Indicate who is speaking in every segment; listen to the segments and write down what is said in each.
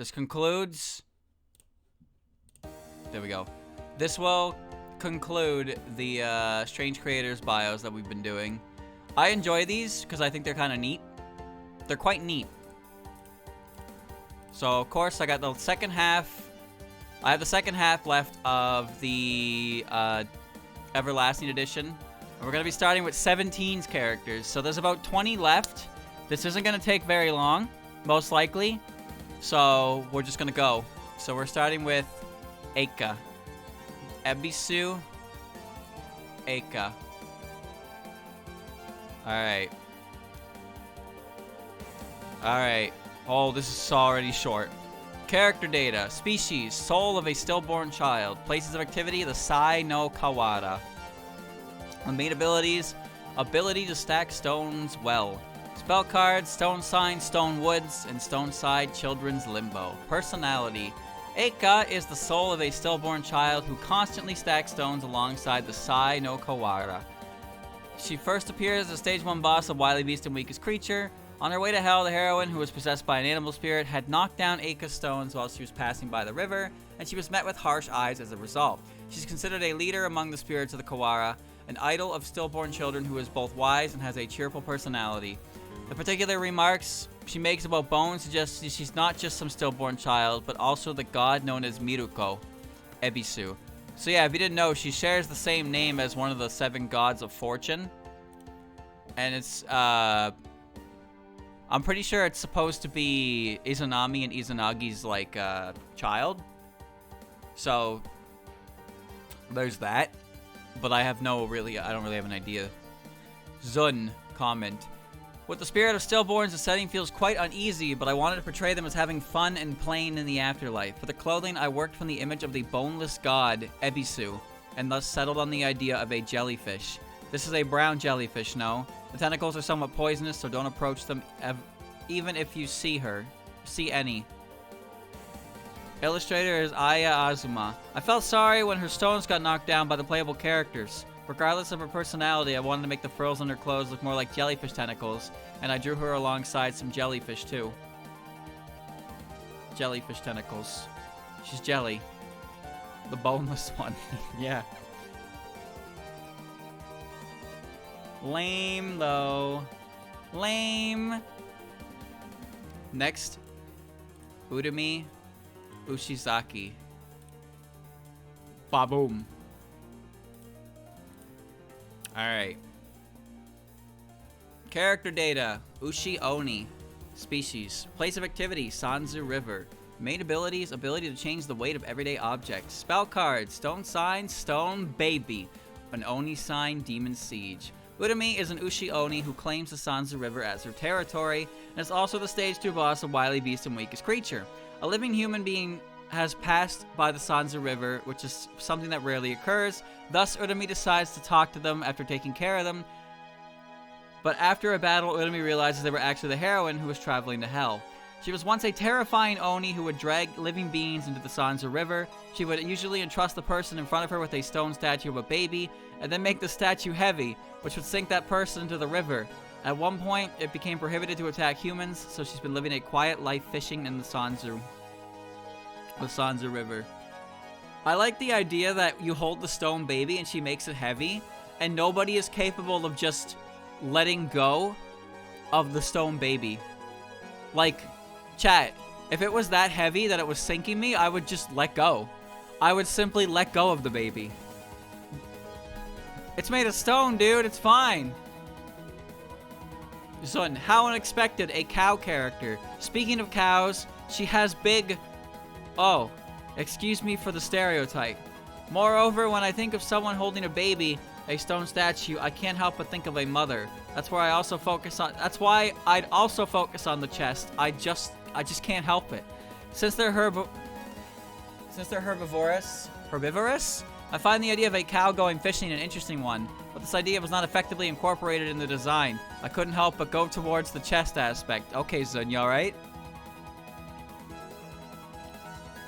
Speaker 1: This concludes... There we go. This will conclude the Strange Creators bios that we've been doing. I enjoy these because I think they're kind of neat. They're quite neat. So, of course, I got the second half. I have the second half left of the Everlasting Edition. And we're going to be starting with 17's characters. So there's about 20 left. This isn't going to take very long, most likely. So we're just going to go. So we're starting with Eika. Ebisu. Eika. Alright. Alright. Oh, this is already short. Character data. Species. Soul of a stillborn child. Places of activity. The Sai no Kawara. The main abilities. Ability to stack stones well. Spell cards. Stone Sign. Stone Woods. And Stone Side. Children's Limbo. Personality. Eika is the soul of a stillborn child who constantly stacks stones alongside the Sai no Kawara. She first appears as a Stage 1 boss of Wily Beast and Weakest Creature. On her way to Hell, the heroine, who was possessed by an animal spirit, had knocked down Eika's stones while she was passing by the river, and she was met with harsh eyes as a result. She's considered a leader among the spirits of the Kawara, an idol of stillborn children who is both wise and has a cheerful personality. The particular remarks she makes about Bones suggest she's not just some stillborn child, but also the god known as Miruko, Ebisu. So yeah, if you didn't know, she shares the same name as one of the 7 gods of fortune. And it's, I'm pretty sure it's supposed to be Izanami and Izanagi's, like, child. So, there's that. But I don't really have an idea. Zun, comment. With the spirit of stillborns, the setting feels quite uneasy, but I wanted to portray them as having fun and playing in the afterlife. For the clothing, I worked from the image of the boneless god, Ebisu, and thus settled on the idea of a jellyfish. This is a brown jellyfish, no? The tentacles are somewhat poisonous, so don't approach them even if you see any. Illustrator is Aya Azuma. I felt sorry when her stones got knocked down by the playable characters. Regardless of her personality, I wanted to make the frills on her clothes look more like jellyfish tentacles, and I drew her alongside some jellyfish too. Jellyfish tentacles. She's jelly. The boneless one. Yeah. Lame, though. Lame. Next. Urumi Ushizaki. Ba-boom. Alright. Character data. Ushi Oni. Species. Place of activity. Sanzu River. Main abilities. Ability to change the weight of everyday objects. Spell cards. Stone Sign. Stone Baby. An Oni Sign. Demon Siege. Urumi is an Ushi Oni who claims the Sanzu River as her territory, and is also the Stage 2 boss of Wily Beast and Weakest Creature. A living human being has passed by the Sanzu River, which is something that rarely occurs. Thus, Urumi decides to talk to them after taking care of them. But after a battle, Urumi realizes they were actually the heroine who was traveling to Hell. She was once a terrifying Oni who would drag living beings into the Sanzu River. She would usually entrust the person in front of her with a stone statue of a baby, and then make the statue heavy, which would sink that person into the river. At one point, it became prohibited to attack humans, so she's been living a quiet life fishing in the Sanzu River. I like the idea that you hold the stone baby and she makes it heavy, and nobody is capable of just letting go of the stone baby. Like, chat, if it was that heavy that it was sinking me, I would just let go. I would simply let go of the baby. It's made of stone, dude. It's fine. Son, how unexpected, a cow character. Speaking of cows, she has big... Oh, excuse me for the stereotype. Moreover, when I think of someone holding a baby, a stone statue, I can't help but think of a mother. That's why I'd also focus on the chest. I just can't help it. Since they're herbivorous, I find the idea of a cow going fishing an interesting one, but this idea was not effectively incorporated in the design. I couldn't help but go towards the chest aspect. Okay, Zun, you alright?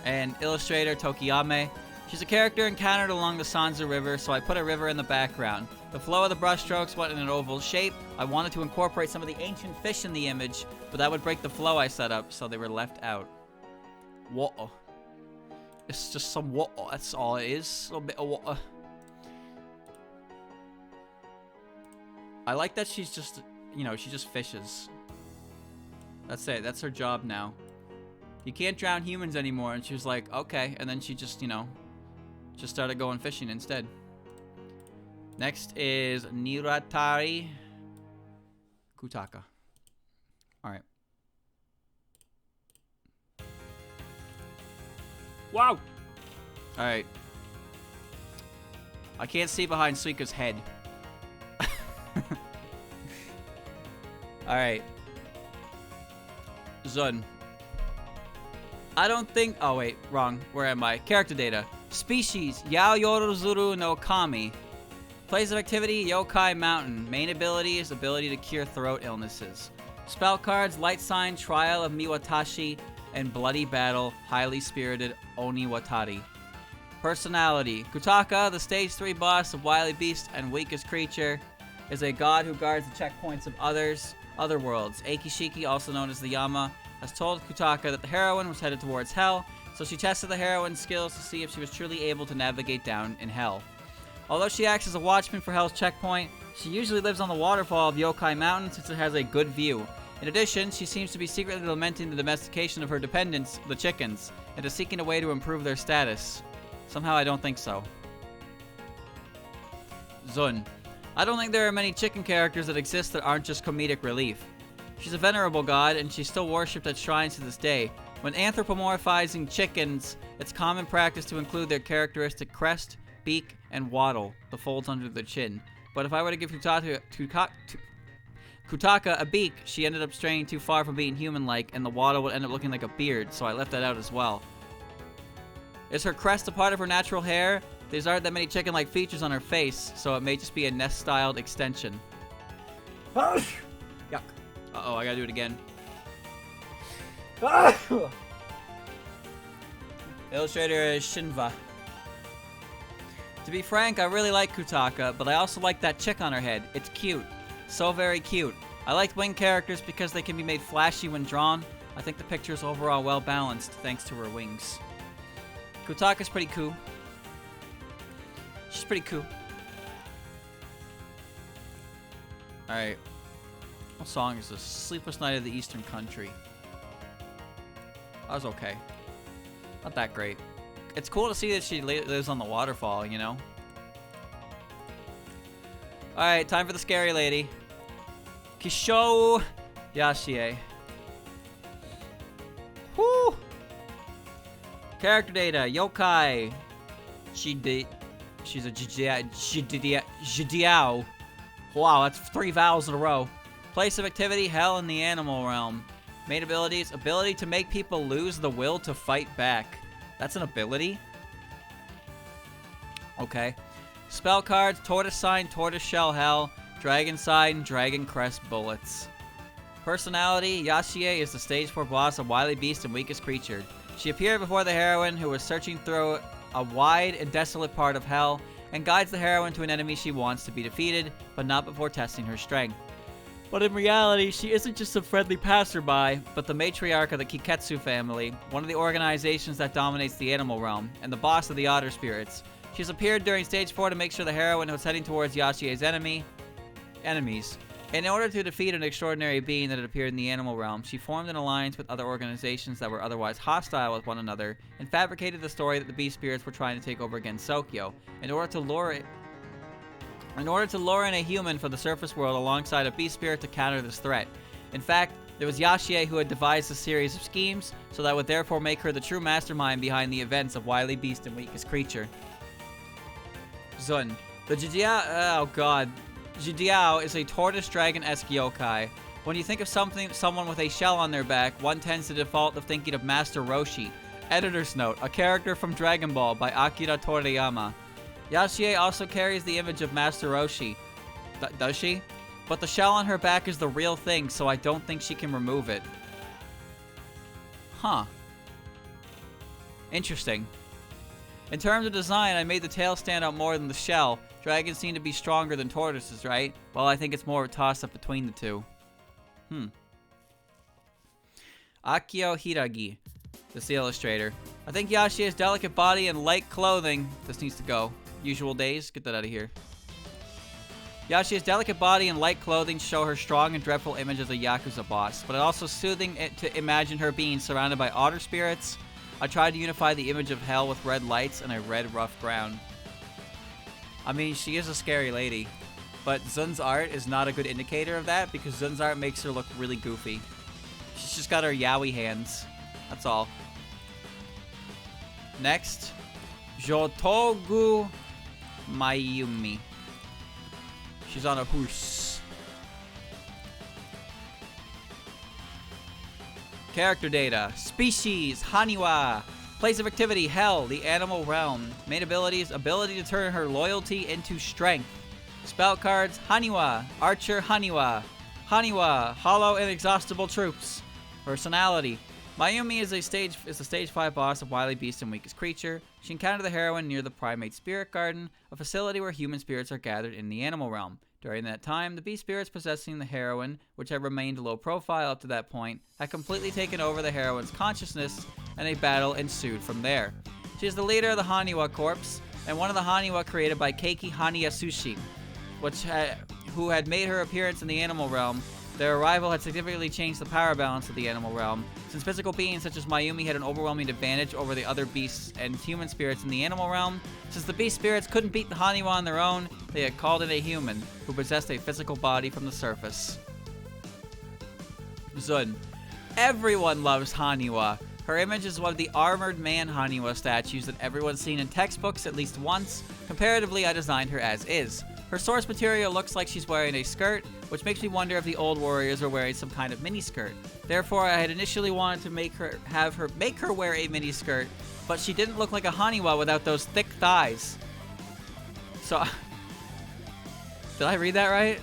Speaker 1: And illustrator Tokiyame. She's a character encountered along the Sanzu River, so I put a river in the background. The flow of the brushstrokes went in an oval shape. I wanted to incorporate some of the ancient fish in the image, but that would break the flow I set up, so they were left out. Water. It's just some water. That's all it is. A little bit of water. I like that she's just, you know, she just fishes. That's it. That's her job now. You can't drown humans anymore. And she was like, okay. And then she just, you know, just started going fishing instead. Next is Niratari Kutaka. Alright. Wow! Alright. I can't see behind Suika's head. Alright. Zun. I don't think... Oh, wait. Wrong. Where am I? Character data. Species. Yaoyorozuru no Kami. Place of activity. Yokai Mountain. Main ability is ability to cure throat illnesses. Spell cards. Light Sign. Trial of Miwatashi. And Bloody Battle. Highly Spirited Oniwatari. Personality. Kutaka, the stage 3 boss of Wily Beast and weakest creature, is a god who guards the checkpoints of other worlds. Akishiki, also known as the Yama, has told Kutaka that the heroine was headed towards Hell, so she tested the heroine's skills to see if she was truly able to navigate down in Hell. Although she acts as a watchman for Hell's checkpoint, she usually lives on the waterfall of Yokai Mountain since it has a good view. In addition, she seems to be secretly lamenting the domestication of her dependents, the chickens, and is seeking a way to improve their status. Somehow I don't think so. Zun. I don't think there are many chicken characters that exist that aren't just comedic relief. She's a venerable god, and she's still worshipped at shrines to this day. When anthropomorphizing chickens, it's common practice to include their characteristic crest, beak, and waddle, the folds under the chin. But if I were to give Kutaka a beak, she ended up straying too far from being human-like, and the waddle would end up looking like a beard, so I left that out as well. Is her crest a part of her natural hair? There's aren't that many chicken-like features on her face, so it may just be a nest-styled extension. Yuck. Uh-oh, I gotta do it again. Illustrator is Shinva. To be frank, I really like Kutaka, but I also like that chick on her head. It's cute. So very cute. I like wing characters because they can be made flashy when drawn. I think the picture is overall well balanced thanks to her wings. Kutaka's pretty cool. She's pretty cool. Alright. What song is this? Sleepless Night of the Eastern Country. That was okay. Not that great. It's cool to see that she lives on the waterfall, you know? Alright, time for the scary lady. Kisho Yashie. Whoo! Character data, yokai. She's a Jidiao. Wow, that's 3 vowels in a row. Place of activity, Hell in the Animal Realm. Main abilities, ability to make people lose the will to fight back. That's an ability? Okay. Spell cards, Tortoise Sign, Tortoise Shell Hell, Dragon Sign, Dragon Crest Bullets. Personality, Yashie is the stage 4 boss of Wily Beast and weakest creature. She appeared before the heroine, who was searching through a wide and desolate part of Hell, and guides the heroine to an enemy she wants to be defeated, but not before testing her strength. But in reality, she isn't just a friendly passerby, but the matriarch of the Kiketsu family, one of the organizations that dominates the animal realm, and the boss of the otter spirits. She's appeared during stage 4 to make sure the heroine was heading towards Yashie's enemies. In order to defeat an extraordinary being that had appeared in the animal realm, she formed an alliance with other organizations that were otherwise hostile with one another, and fabricated the story that the beast spirits were trying to take over Gensokyo, in order to lure in a human from the surface world alongside a beast spirit to counter this threat. In fact, it was Yashie who had devised a series of schemes, so that would therefore make her the true mastermind behind the events of Wily Beast and Weakest Creature. Zun. The Jidiao is a tortoise dragon-esque yokai. When you think of someone with a shell on their back, one tends to default to thinking of Master Roshi. Editor's note, a character from Dragon Ball by Akira Toriyama. Yashie also carries the image of Master Roshi. Does she? But the shell on her back is the real thing, so I don't think she can remove it. Huh. Interesting. In terms of design, I made the tail stand out more than the shell. Dragons seem to be stronger than tortoises, right? Well, I think it's more of a toss-up between the two. Akio Hiragi. This is the illustrator. I think Yashia's delicate body and light clothing. This needs to go. Usual days. Get that out of here. Yashia's delicate body and light clothing show her strong and dreadful image as a Yakuza boss, but it's also soothing to imagine her being surrounded by otter spirits. I tried to unify the image of hell with red lights and a red rough ground. I mean, she is a scary lady, but Zun's art is not a good indicator of that because Zun's art makes her look really goofy. She's just got her yaoi hands. That's all. Next, Jotogu Mayumi. She's on a horse. Character data. Species, Haniwa. Place of activity, Hell, the animal realm. Main abilities, ability to turn her loyalty into strength. Spell cards, Haniwa. Archer, Haniwa. Haniwa, hollow inexhaustible troops. Personality. Mayumi is a stage 5 boss of Wily Beast and Weakest Creature. She encountered the heroine near the Primate Spirit Garden, a facility where human spirits are gathered in the animal realm. During that time, the beast spirits possessing the heroine, which had remained low profile up to that point, had completely taken over the heroine's consciousness, and a battle ensued from there. She is the leader of the Haniwa Corps, and one of the Haniwa created by Keiki Haniya Sushin, who had made her appearance in the animal realm. Their arrival had significantly changed the power balance of the animal realm, since physical beings such as Mayumi had an overwhelming advantage over the other beasts and human spirits in the animal realm. Since the beast spirits couldn't beat the Haniwa on their own, they had called in a human, who possessed a physical body from the surface. Zun. Everyone loves Haniwa. Her image is one of the armored man Haniwa statues that everyone's seen in textbooks at least once. Comparatively, I designed her as is. Her source material looks like she's wearing a skirt, which makes me wonder if the old warriors were wearing some kind of miniskirt. Therefore, I had initially wanted to make her wear a miniskirt, but she didn't look like a Haniwa without those thick thighs. So, did I read that right?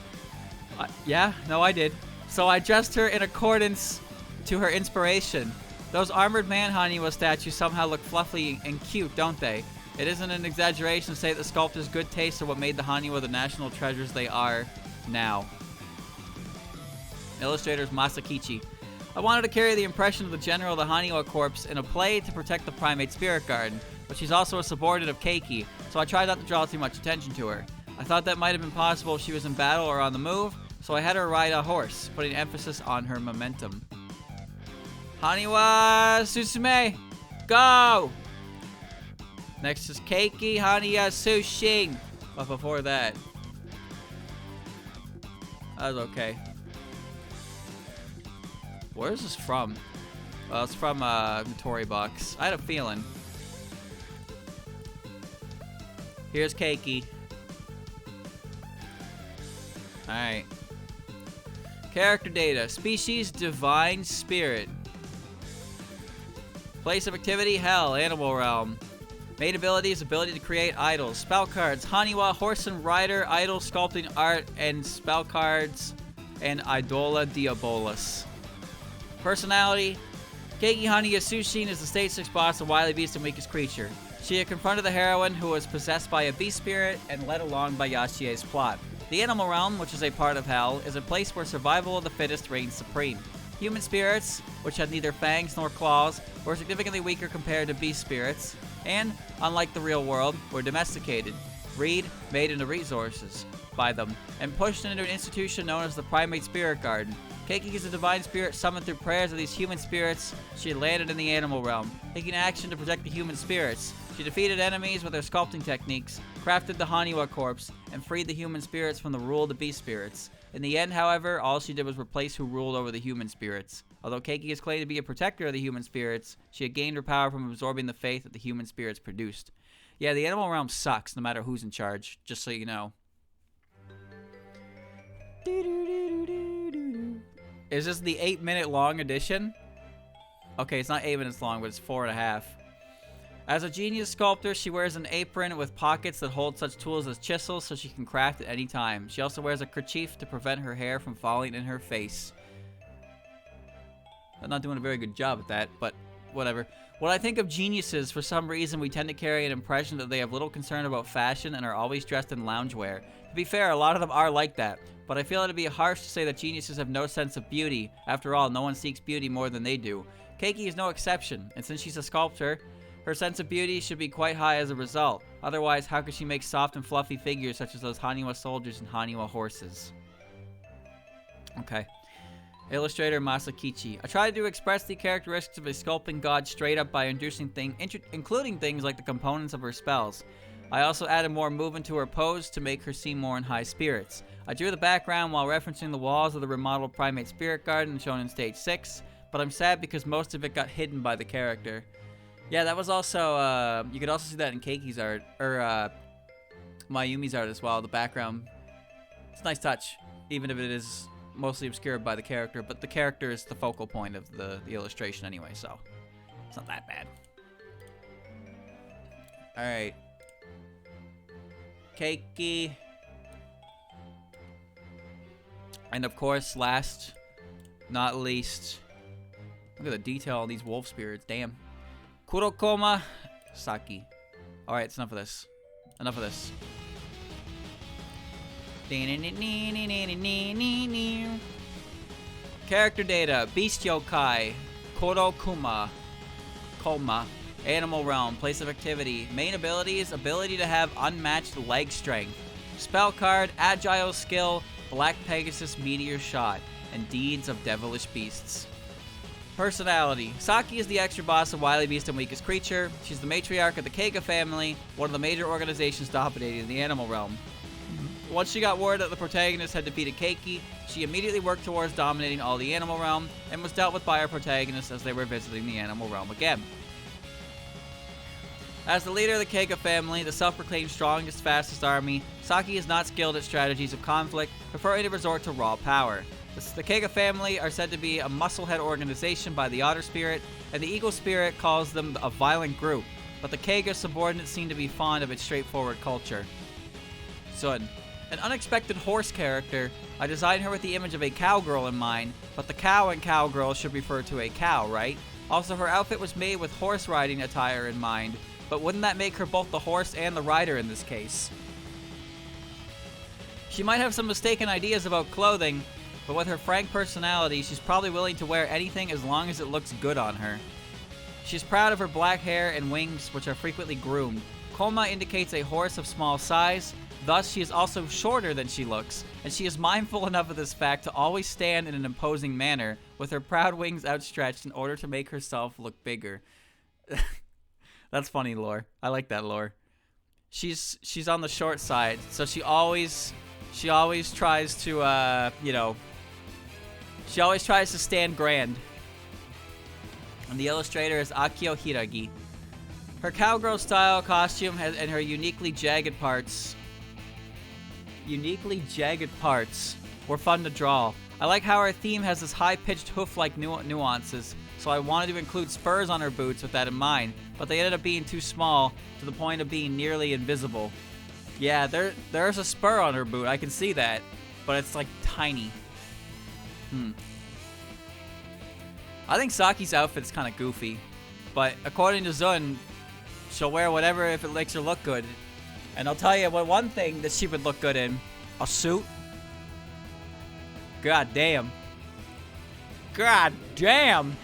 Speaker 1: Yeah? No, I did. So I dressed her in accordance to her inspiration. Those armored man Haniwa statues somehow look fluffy and cute, don't they? It isn't an exaggeration to say that the sculptor's good taste are what made the Haniwa the national treasures they are now. Illustrators Masakichi. I wanted to carry the impression of the general of the Haniwa Corps in a play to protect the Primate Spirit Garden, but she's also a subordinate of Keiki, so I tried not to draw too much attention to her. I thought that might have been possible if she was in battle or on the move, so I had her ride a horse, putting emphasis on her momentum. Haniwa Susume, go! Next is Keiki Haniya Sushin. But before that, was okay. Where is this from? Well, it's from Notori Box. I had a feeling. Here's Keiki. Alright. Character data. Species, Divine Spirit. Place of activity, Hell, Animal Realm. Main abilities, ability to create idols. Spell cards, Haniwa, Horse and Rider, Idol, Sculpting Art, and Spell cards, and Idola Diabolus. Personality, Keiki Haniya Sushin is the stage 6 boss of Wily Beast and Weakest Creature. She had confronted the heroine who was possessed by a beast spirit and led along by Yashie's plot. The Animal Realm, which is a part of Hell, is a place where survival of the fittest reigns supreme. Human spirits, which had neither fangs nor claws, were significantly weaker compared to beast spirits, and, unlike the real world, were domesticated, breed, made into resources by them, and pushed into an institution known as the Primate Spirit Garden. Keiki is a divine spirit summoned through prayers of these human spirits. She landed in the animal realm, taking action to protect the human spirits. She defeated enemies with her sculpting techniques, crafted the Haniwa Corpse, and freed the human spirits from the rule of the beast spirits. In the end, however, all she did was replace who ruled over the human spirits. Although Keiki is claimed to be a protector of the human spirits, she had gained her power from absorbing the faith that the human spirits produced. Yeah, the animal realm sucks no matter who's in charge, just so you know. Is this the 8-minute long edition? Okay, it's not 8 minutes long, but it's 4.5. As a genius sculptor, she wears an apron with pockets that hold such tools as chisels so she can craft at any time. She also wears a kerchief to prevent her hair from falling in her face. I'm not doing a very good job at that, but whatever. When I think of geniuses, for some reason we tend to carry an impression that they have little concern about fashion and are always dressed in loungewear. To be fair, a lot of them are like that, but I feel it'd be harsh to say that geniuses have no sense of beauty. After all, no one seeks beauty more than they do. Keiki is no exception, and since she's a sculptor, her sense of beauty should be quite high as a result. Otherwise, how could she make soft and fluffy figures such as those Haniwa soldiers and Haniwa horses? Okay. Illustrator Masakichi. I tried to express the characteristics of a sculpting god straight up by including things like the components of her spells. I also added more movement to her pose to make her seem more in high spirits. I drew the background while referencing the walls of the remodeled Primate Spirit Garden shown in Stage 6, but I'm sad because most of it got hidden by the character. Yeah, that was also, you could also see that in Keiki's art, or Mayumi's art as well, the background. It's a nice touch, even if it is mostly obscured by the character, but the character is the focal point of the illustration anyway, so it's not that bad. Alright. Keiki. And of course, last, not least, look at the detail on these wolf spirits, damn. Kurokoma Saki. Alright, it's enough of this. Enough of this. Character data. Beast Yokai. Kurokuma. Koma. Animal realm. Place of activity. Main abilities. Ability to have unmatched leg strength. Spell card. Agile skill. Black Pegasus Meteor Shot. And deeds of devilish beasts. Personality. Saki is the extra boss of Wily Beast and Weakest Creature. She's the matriarch of the Keiga family, one of the major organizations dominating the animal realm. Once she got word that the protagonist had defeated Keiki, she immediately worked towards dominating all the animal realm, and was dealt with by our protagonist as they were visiting the animal realm again. As the leader of the Keiga family, the self-proclaimed strongest, fastest army, Saki is not skilled at strategies of conflict, preferring to resort to raw power. The Keiga family are said to be a musclehead organization by the Otter Spirit, and the Eagle Spirit calls them a violent group, but the Keiga subordinates seem to be fond of its straightforward culture. Sun. An unexpected horse character. I designed her with the image of a cowgirl in mind, but the cow and cowgirl should refer to a cow, right? Also, her outfit was made with horse riding attire in mind, but wouldn't that make her both the horse and the rider in this case? She might have some mistaken ideas about clothing, but with her frank personality, she's probably willing to wear anything as long as it looks good on her. She's proud of her black hair and wings, which are frequently groomed. Koma indicates a horse of small size, thus she is also shorter than she looks, and she is mindful enough of this fact to always stand in an imposing manner, with her proud wings outstretched in order to make herself look bigger. That's funny lore. I like that lore. She's on the short side, so she always tries to, she always tries to stand grand. And the illustrator is Akio Hiragi. Her cowgirl style costume and her uniquely jagged parts were fun to draw. I like how her theme has this high-pitched hoof-like nuances, so I wanted to include spurs on her boots with that in mind, but they ended up being too small to the point of being nearly invisible. Yeah, there's a spur on her boot, I can see that, but it's like tiny. I think Saki's outfit's kind of goofy, but according to Zun, she'll wear whatever if it makes her look good. And I'll tell you one thing that she would look good in. A suit. God damn. God damn.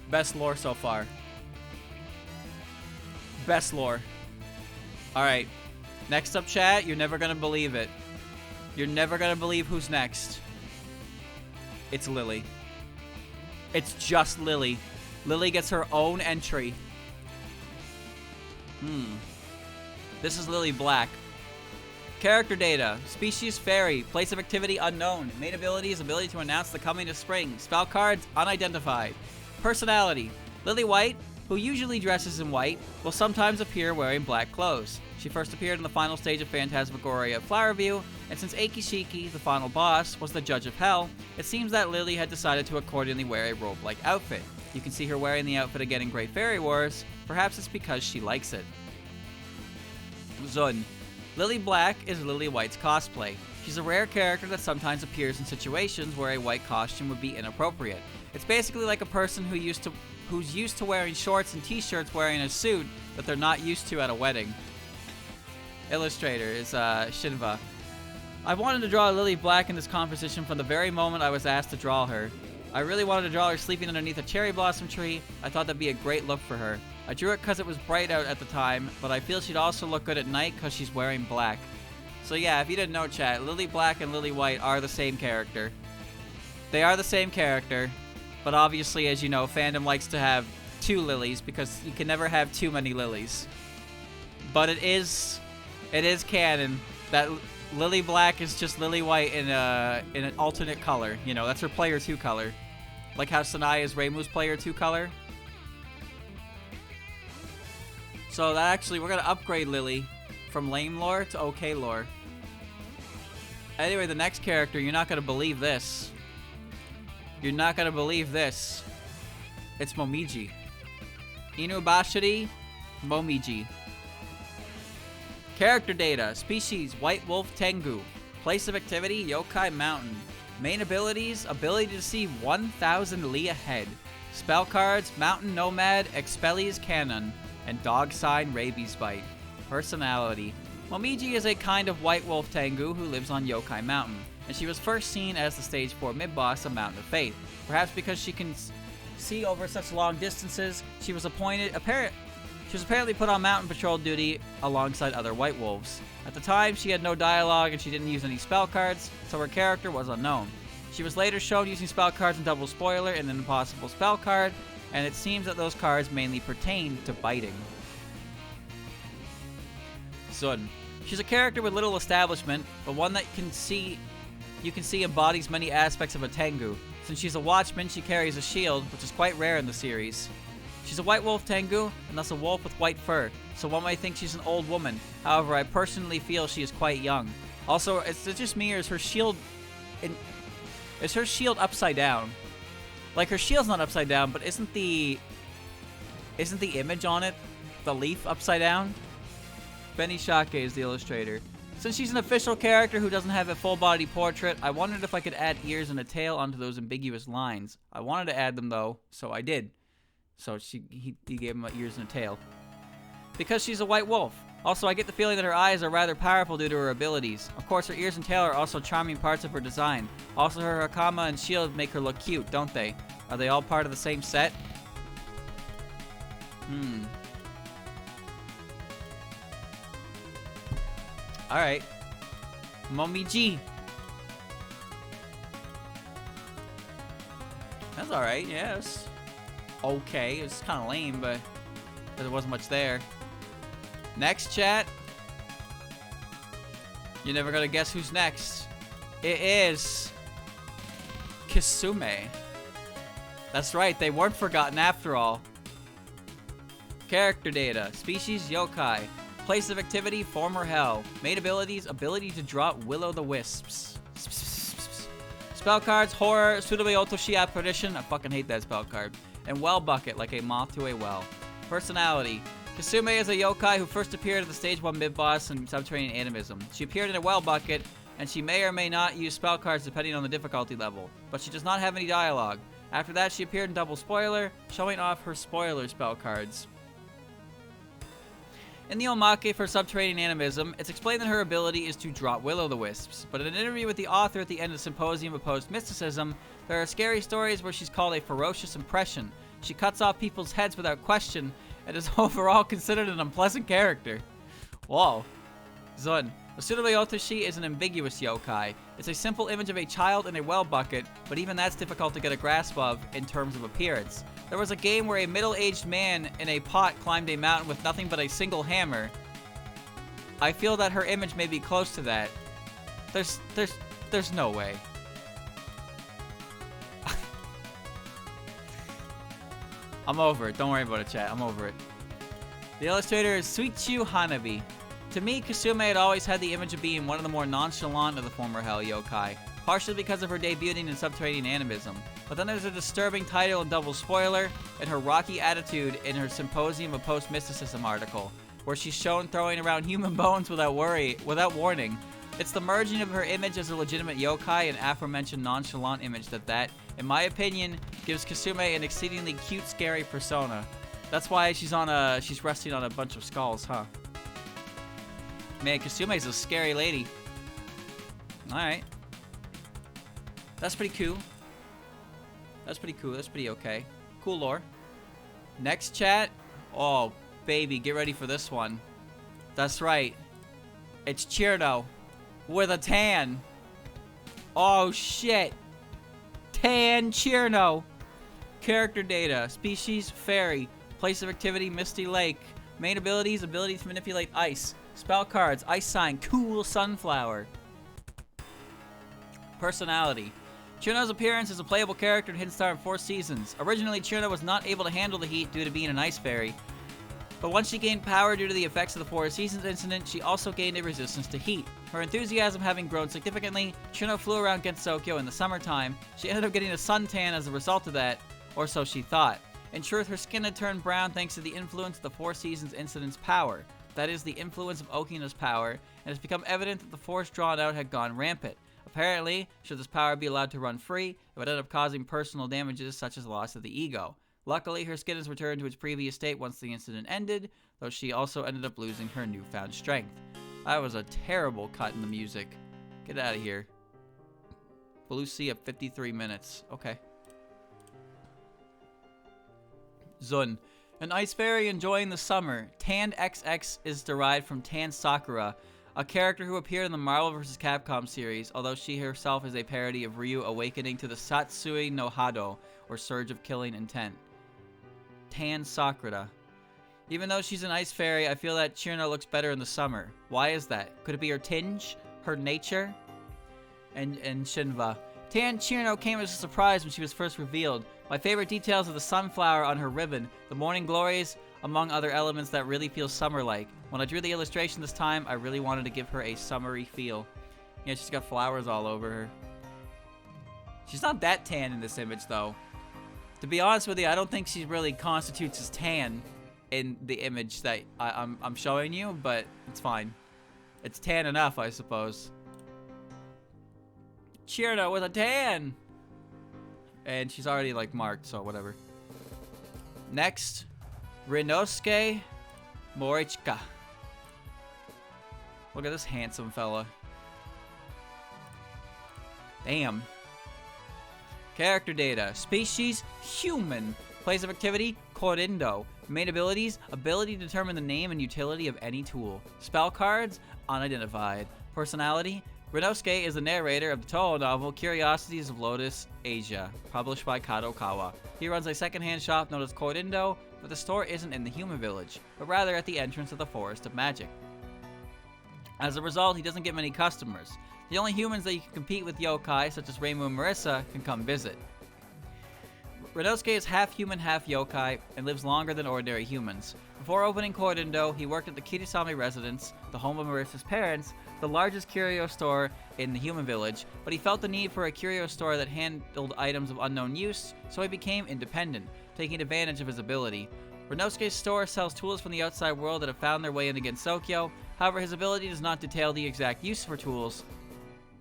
Speaker 1: Best lore so far. Best lore. Alright. Next up, chat. You're never gonna believe it. You're never gonna believe who's next. It's Lily. It's just Lily. Lily gets her own entry. This is Lily Black. Character data. Species fairy. Place of activity unknown. Main ability is ability to announce the coming of spring. Spell cards unidentified. Personality. Lily White, who usually dresses in white, will sometimes appear wearing black clothes. She first appeared in the final stage of Phantasmagoria Flower View, and since Akishiki, the final boss, was the Judge of Hell, it seems that Lily had decided to accordingly wear a robe-like outfit. You can see her wearing the outfit again in Great Fairy Wars. Perhaps it's because she likes it. Zun. Lily Black is Lily White's cosplay. She's a rare character that sometimes appears in situations where a white costume would be inappropriate. It's basically like a person who's used to wearing shorts and t-shirts wearing a suit that they're not used to at a wedding. Illustrator is Shinva. I wanted to draw Lily Black in this composition from the very moment I was asked to draw her. I really wanted to draw her sleeping underneath a cherry blossom tree. I thought that'd be a great look for her. I drew it because it was bright out at the time, but I feel she'd also look good at night because she's wearing black. So yeah, if you didn't know, chat, Lily Black and Lily White are the same character. They are the same character, but obviously, as you know, fandom likes to have two Lilies because you can never have too many Lilies. But it is canon that Lily Black is just Lily White in an alternate color. You know, that's her player 2 color. Like how Sanaya is Reimu's player 2 color. So that actually, we're gonna upgrade Lily from lame lore to okay lore. Anyway, the next character, you're not gonna believe this. You're not gonna believe this. It's Momiji. Inubashiri Momiji. Character data. Species, White Wolf Tengu. Place of activity, Yokai Mountain. Main abilities, ability to see 1,000 li ahead. Spell cards, Mountain Nomad, Expelliarmus Cannon, and Dog Sign Rabies Bite. Personality. Momiji is a kind of White Wolf Tengu who lives on Yokai Mountain, and she was first seen as the Stage 4 mid-boss of Mountain of Faith. Perhaps because she can see over such long distances, she was apparently put on mountain patrol duty alongside other White Wolves. At the time, she had no dialogue and she didn't use any spell cards, so her character was unknown. She was later shown using spell cards in Double Spoiler and an impossible spell card, and it seems that those cards mainly pertain to biting. Sun. She's a character with little establishment, but one that you can see embodies many aspects of a Tengu. Since she's a watchman, she carries a shield, which is quite rare in the series. She's a White Wolf Tengu, and thus a wolf with white fur, so one might think she's an old woman. However, I personally feel she is quite young. Also, is it just me, or is her shield upside down? Like, her shield's not upside down, but isn't the image on it, the leaf, upside down? Benny Shake is the illustrator. Since she's an official character who doesn't have a full-body portrait, I wondered if I could add ears and a tail onto those ambiguous lines. I wanted to add them, though, so I did. So he gave him ears and a tail. Because she's a white wolf. Also, I get the feeling that her eyes are rather powerful due to her abilities. Of course, her ears and tail are also charming parts of her design. Also, her hakama and shield make her look cute, don't they? Are they all part of the same set? Alright. Momiji. That's alright, yes. Okay, it's kind of lame, but there wasn't much there. Next, chat. You're never gonna guess who's next. It is Kisume. That's right, they weren't forgotten after all. Character data. Species, yokai. Place of activity, former hell. Main abilities, ability to drop will-o'-the-wisps. Spell cards, horror, Surube Otoshi apparition. I fucking hate that spell card. And well bucket, like a moth to a well. Personality. Kisume is a yokai who first appeared at the Stage 1 mid-boss in Subterranean Animism. She appeared in a well bucket, and she may or may not use spell cards depending on the difficulty level, but she does not have any dialogue. After that, she appeared in Double Spoiler, showing off her spoiler spell cards. In the Omake for Subterranean Animism, it's explained that her ability is to drop will-o'-the-wisps, but in an interview with the author at the end of Symposium of Post-Mysticism, there are scary stories where she's called a ferocious impression. She cuts off people's heads without question, and is overall considered an unpleasant character. Whoa. Zun. Surube Otoshi is an ambiguous yokai. It's a simple image of a child in a well bucket, but even that's difficult to get a grasp of in terms of appearance. There was a game where a middle-aged man in a pot climbed a mountain with nothing but a single hammer. I feel that her image may be close to that. There's no way. I'm over it. Don't worry about it, chat. I'm over it. The illustrator is Suichu Hanabi. To me, Kisume had always had the image of being one of the more nonchalant of the former Hell yokai, partially because of her debuting in Subterranean Animism. But then there's a disturbing title and Double Spoiler, and her rocky attitude in her Symposium of Post-Mysticism article, where she's shown throwing around human bones without warning. It's the merging of her image as a legitimate yokai and aforementioned nonchalant image that, in my opinion, gives Kisume an exceedingly cute, scary persona. That's why she's resting on a bunch of skulls, huh? Man, Kasume's a scary lady. Alright. That's pretty cool. That's pretty cool. That's pretty okay. Cool lore. Next chat. Oh, baby, get ready for this one. That's right. It's Tierno with a tan. Oh, shit. Tan Tierno. Character data. Species, fairy. Place of activity, Misty Lake. Main abilities, ability to manipulate ice. Spell cards, ice sign, cool sunflower. Personality. Tierno's appearance is a playable character in Hidden Star in 4 seasons. Originally, Tierno was not able to handle the heat due to being an ice fairy. But once she gained power due to the effects of the 4 seasons incident, she also gained a resistance to heat. Her enthusiasm having grown significantly, Tierno flew around Gensokyo in the summertime. She ended up getting a suntan as a result of that, or so she thought. In truth, her skin had turned brown thanks to the influence of the 4 seasons incident's power. That is, the influence of Okina's power, and it's become evident that the force drawn out had gone rampant. Apparently, should this power be allowed to run free, it would end up causing personal damages such as loss of the ego. Luckily, her skin has returned to its previous state once the incident ended, though she also ended up losing her newfound strength. That was a terrible cut in the music. Get out of here. Blue Sea at 53 minutes. Okay. Zun. An ice fairy enjoying the summer. Tanned XX is derived from Tan Sakura, a character who appeared in the Marvel vs. Capcom series, although she herself is a parody of Ryu awakening to the Satsui no Hado, or Surge of Killing Intent. Tan Sakura. Even though she's an ice fairy, I feel that Tierno looks better in the summer. Why is that? Could it be her tinge? Her nature? And Shinva. Tan Tierno came as a surprise when she was first revealed. My favorite details are the sunflower on her ribbon, the morning glories, among other elements that really feel summer-like. When I drew the illustration this time, I really wanted to give her a summery feel. Yeah, she's got flowers all over her. She's not that tan in this image, though. To be honest with you, I don't think she really constitutes as tan in the image that I'm showing you, but it's fine. It's tan enough, I suppose. Tierno with a tan! And she's already, like, marked, so whatever. Next, Rinosuke Morichika. Look at this handsome fella. Damn. Character data. Species, human. Place of activity, Korindo. Main abilities, ability to determine the name and utility of any tool. Spell cards, unidentified. Personality, Rinosuke is the narrator of the Touhou novel Curiosities of Lotus Asia, published by Kadokawa. He runs a secondhand shop known as Korindo, but the store isn't in the human village, but rather at the entrance of the Forest of Magic. As a result, he doesn't get many customers. The only humans that you can compete with yokai, such as Reimu and Marissa, can come visit. Rinosuke is half human, half yokai, and lives longer than ordinary humans. Before opening Korindo, he worked at the Kirisame residence, the home of Marissa's parents, the largest curio store in the human village, but he felt the need for a curio store that handled items of unknown use, so he became independent, taking advantage of his ability. Rinosuke's store sells tools from the outside world that have found their way into Gensokyo. However, his ability does not detail the exact use for tools,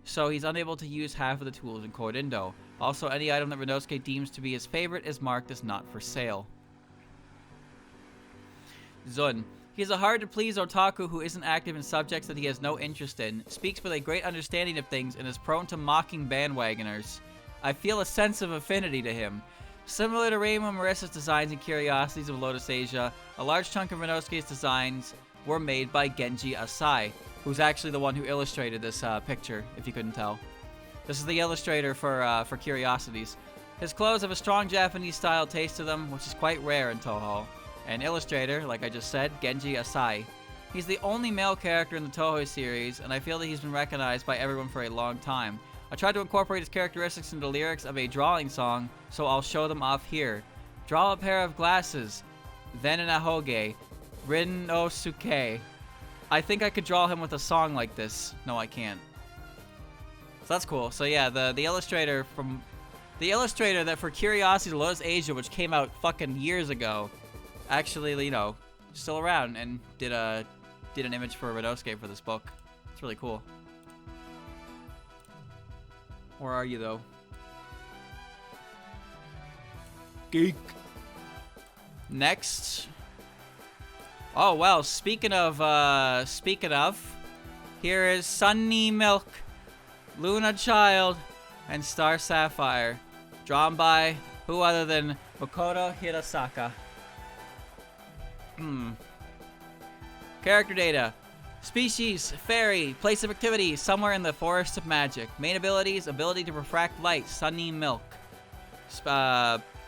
Speaker 1: so he's unable to use half of the tools in Korindo. Also, any item that Rinosuke deems to be his favorite is marked as not for sale. Zun. He is a hard-to-please otaku who isn't active in subjects that he has no interest in, speaks with a great understanding of things, and is prone to mocking bandwagoners. I feel a sense of affinity to him. Similar to Reimu and Marissa's designs in Curiosities of Lotus Asia, a large chunk of Rinosuke's designs were made by Genji Asai, who's actually the one who illustrated this picture, if you couldn't tell. This is the illustrator for Curiosities. His clothes have a strong Japanese-style taste to them, which is quite rare in Touhou. An illustrator, like I just said, Genji Asai. He's the only male character in the Touhou series, and I feel that he's been recognized by everyone for a long time. I tried to incorporate his characteristics into the lyrics of a drawing song, so I'll show them off here. Draw a pair of glasses, then an ahoge, Rinosuke. I think I could draw him with a song like this. No, I can't. So that's cool. So yeah, the illustrator that for Curiosities of Lotus Asia, which came out fucking years ago, actually, you know, still around and did an image for Rinosuke for this book. It's really cool. Where are you, though? Geek. Next. Oh, well, speaking of, here is Sunny Milk, Luna Child, and Star Sapphire, drawn by Who other than Makoto Hirasaka? Character data. Species, fairy. Place of activity, somewhere in the forest of magic. Main abilities, ability to refract light, sunny milk.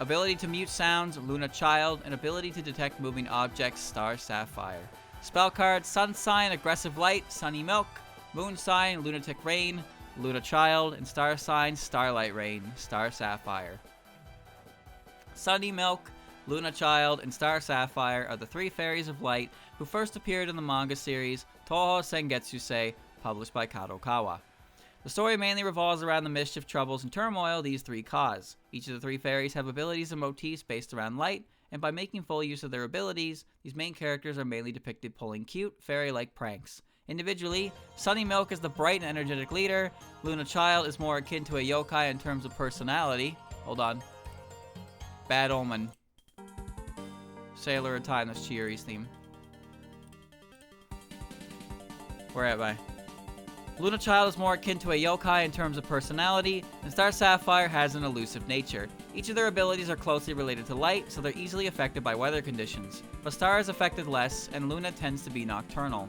Speaker 1: Ability to mute sounds, Luna Child. And ability to detect moving objects, Star Sapphire. Spell card, sun sign, aggressive light, sunny milk. Moon sign, lunatic rain, Luna Child. And star sign, starlight rain, Star Sapphire. Sunny milk, Luna Child, and Star Sapphire are the three fairies of light who first appeared in the manga series Touhou Sengetsusei, published by Kadokawa. The story mainly revolves around the mischief, troubles, and turmoil these three cause. Each of the three fairies have abilities and motifs based around light, and by making full use of their abilities, these main characters are mainly depicted pulling cute, fairy-like pranks. Individually, Sunny Milk is the bright and energetic leader, Luna Child is more akin to a yokai in terms of personality. Hold on. Bad Omen. Sailor of Time, that's Chiori's theme. Where am I? Luna Child is more akin to a yokai in terms of personality, and Star Sapphire has an elusive nature. Each of their abilities are closely related to light, so they're easily affected by weather conditions. But Star is affected less, and Luna tends to be nocturnal.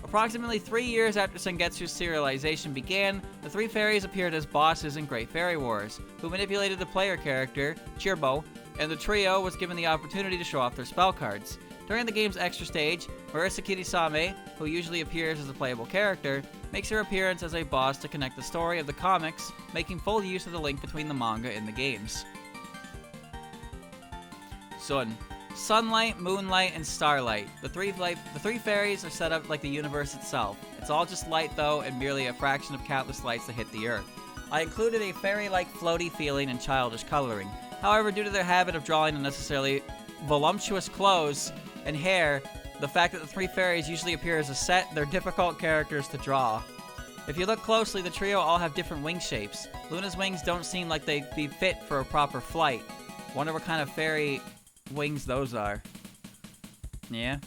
Speaker 1: Approximately 3 years after Sengetsu's serialization began, the three fairies appeared as bosses in Great Fairy Wars, who manipulated the player character, Chirbo, and the trio was given the opportunity to show off their spell cards. During the game's extra stage, Marisa Kirisame, who usually appears as a playable character, makes her appearance as a boss to connect the story of the comics, making full use of the link between the manga and the games. Sun. Sunlight, moonlight, and starlight. The three fairies are set up like the universe itself. It's all just light though, and merely a fraction of countless lights that hit the earth. I included a fairy-like floaty feeling and childish coloring. However, due to their habit of drawing unnecessarily voluptuous clothes and hair, the fact that the three fairies usually appear as a set, they're difficult characters to draw. If you look closely, the trio all have different wing shapes. Luna's wings don't seem like they'd be fit for a proper flight. Wonder what kind of fairy wings those are. Yeah.